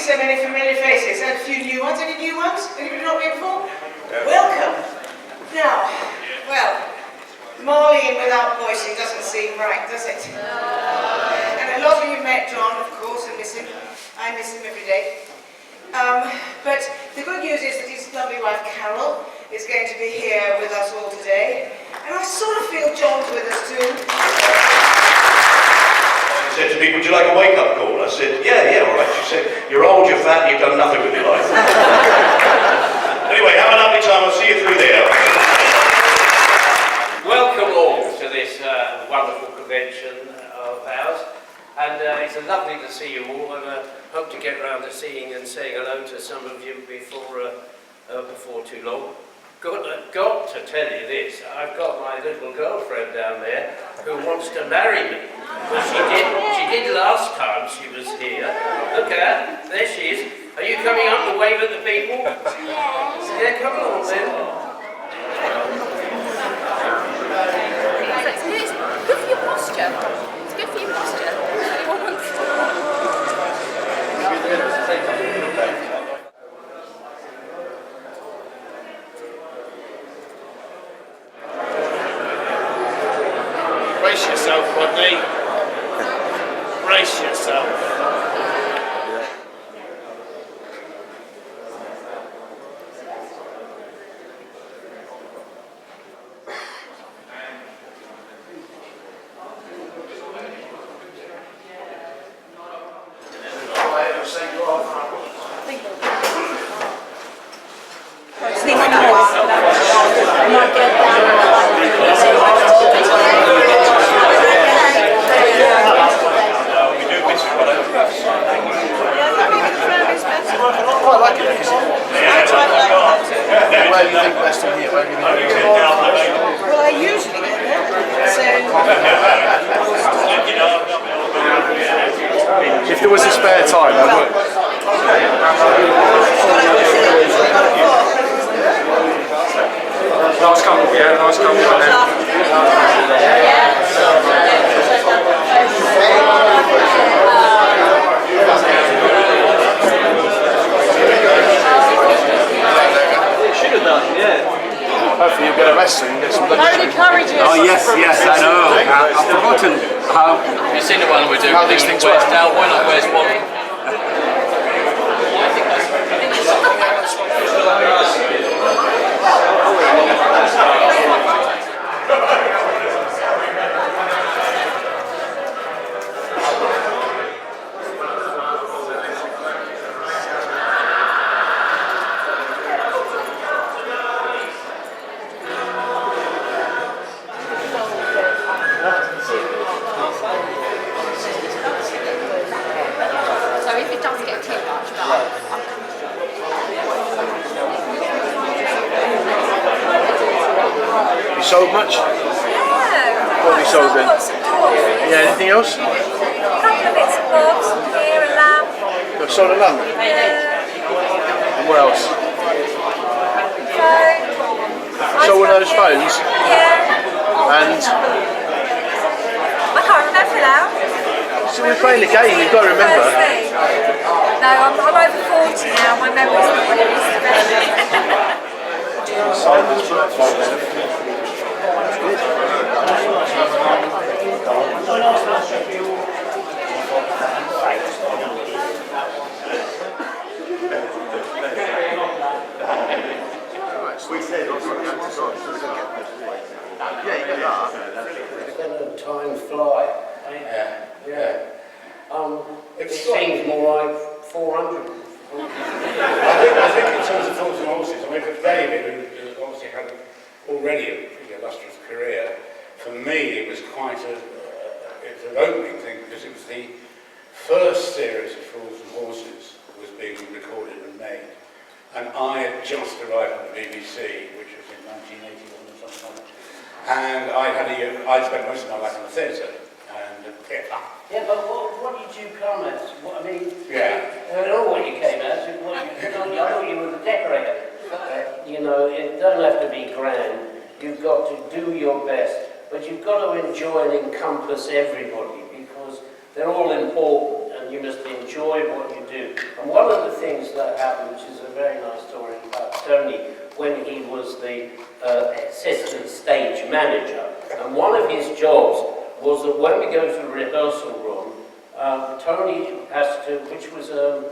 So many familiar faces and a few new ones. Any new ones? Anybody not been before? Yeah. Welcome. Now, well, Marley without voicing doesn't seem right, does it? No. And a lot of you met John, of course, and miss him. I miss him every day. But the good news is that his lovely wife Carol is going to be here with us all today. And I sort of feel John's with us too. She said to me, would you like a wake-up call? I said, yeah, all right. She said, you're old, you're fat, and you've done nothing with your life. Anyway, have a lovely time. I'll see you through there. Welcome all to this wonderful convention of ours. And it's lovely to see you all, and I hope to get round to seeing and saying hello to some of you before too long. Got to tell you this, I've got my little girlfriend down there who wants to marry me. Well, she did last time she was here. Look at her, there she is. Are you coming up to wave at the people? Yes. Yeah, come along then. It's good for your posture. It's good for your posture. Brace yourself, Rodney. Brace yourself. If there was a spare time, I would. Nice couple, yeah, nice couple. Should have done, yeah. Hopefully you'll get a rest soon and get some lunch. How encourages. Oh yes, I know. I've forgotten how. Have you seen the one we're doing? How these things work? Now, why not where's one? So if it doesn't get too much, You sold much? yeah. What have you sold then? Lots of toys. Yeah, anything else? A couple of bits of bobs, here, a lamp. You've sold a lamp? And what else? Phone. Sold one of those phones? Yeah. And? I can't remember now. So we're playing the game, you've got to remember. No, I'm over 40 now, my memory's not what it used to be. Time fly. Yeah. It seems more like 400. I think in terms of horses and horses, I mean, for David, who obviously had already a pretty illustrious career, for me it was quite it was an opening thing because it was the first series of Fools and Horses that was being recorded and made. and I had just arrived at the BBC, which was in 1981 or something like that. And I'd spent most of my life in the theatre. And Yeah, but what did you come as? What, I mean, Yeah. I don't know what you came as. I thought you were the decorator. You know, it don't have to be grand. You've got to do your best, but you've got to enjoy and encompass everybody because they're all important, and you must enjoy what you do. And one of the things that happened, which is a very nice story about Tony, when he was the assistant stage manager, and one of his jobs was that when we go to the rehearsal room, Tony has to, which was a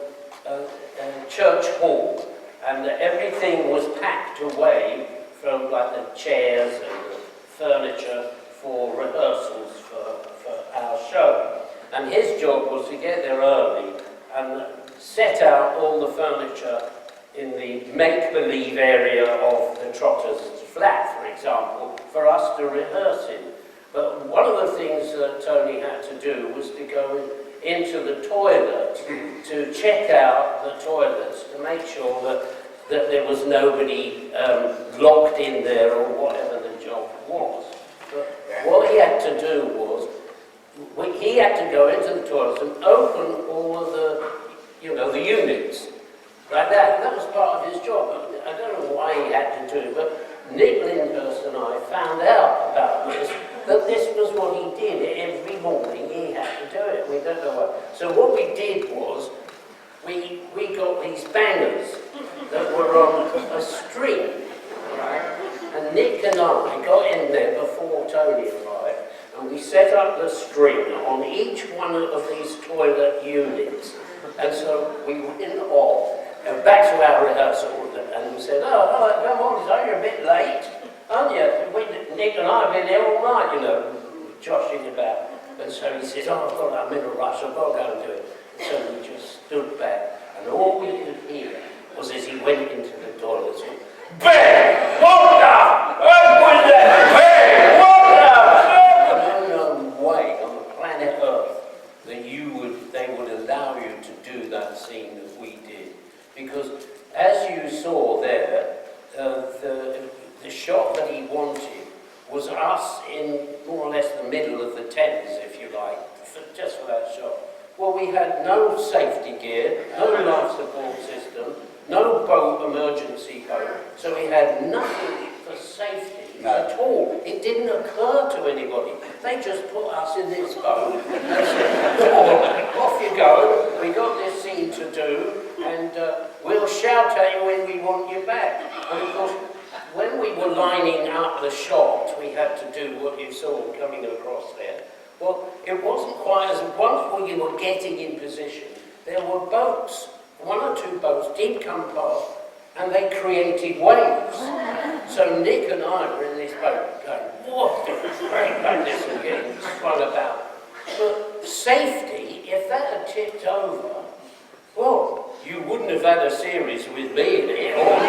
church hall, and everything was packed away from like the chairs and the furniture for rehearsals for our show. And his job was to get there early and set out all the furniture in the make-believe area of the Trotter's flat, for example, for us to rehearse in. But one of the things that Tony had to do was to go into the toilet to check out the toilets to make sure that there was nobody locked in there or whatever the job was. But what he had to do was, he had to go into the toilets and open all of the, you know, the units. Like that was part of his job. I don't know why he had to do it, but Nick Lyndhurst and I found out about this, that this was what he did every morning. He had to do it. We don't know why. So what we did was, we got these bangers that were on a string, right? And Nick and I got in there before Tony arrived, and we set up the string on each one of these toilet units. And so we went off, and back to our rehearsal, and we said, oh, come on, so you're a bit late, aren't you? Nick and I have been here all night, you know, joshing about. And so he says, oh, I'm in a rush, I've got to go and do it. So we just stood back, and all we could hear was as he went into the toilets, bang! Water! What was that? Bang! Water! No way on the planet Earth that they would allow you to do that scene that we did. Because as you saw there, the shot that he wanted was us in more or less the middle of the Thames, if you like, just for that shot. Well, we had no safety gear, no life support system, no boat, emergency boat, so we had nothing for safety at all. It didn't occur to anybody. They just put us in this boat and said, off you go, we got this scene to do, and we'll shout at you when we want you back. And of course, when we were lining up the shot, we had to do what you saw coming across there. Well, it wasn't quite as, once we were getting in position, there were boats, one or two boats did come past, and they created waves. So Nick and I were in this boat going, what? Great badness and getting swung about. But safety, if that had tipped over, well, you wouldn't have had a series with me in it, or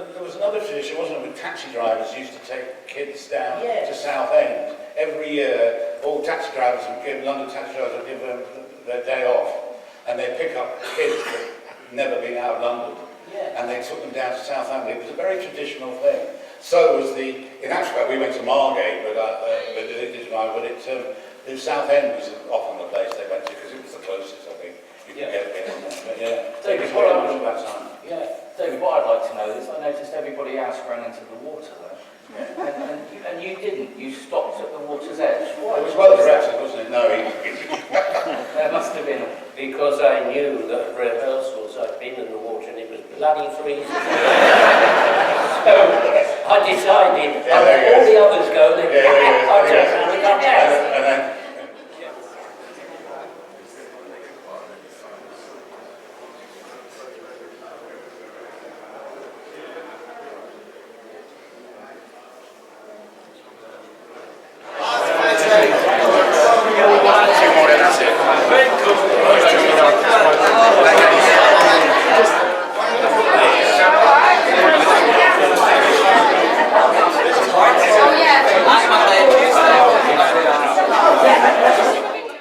There was another tradition, wasn't it, with taxi drivers used to take kids down to Southend. Every year, all taxi drivers would give, London taxi drivers would give them their day off, and they'd pick up kids that had never been out of London, and they took them down to Southend. It was a very traditional thing. So was in actual fact, we went to Margate, but Southend was often the place they went to, because it was the closest, I think, you could get in. But David, it was very much about time. David, what I'd like to know is, I noticed everybody else ran into the water there. And you didn't. You stopped at the water's edge. Why? It was well directed, wasn't it? No, There must have been, because I knew that rehearsals, I'd been in the water and it was bloody freezing. So I decided, all the others go, I just had to come down. And then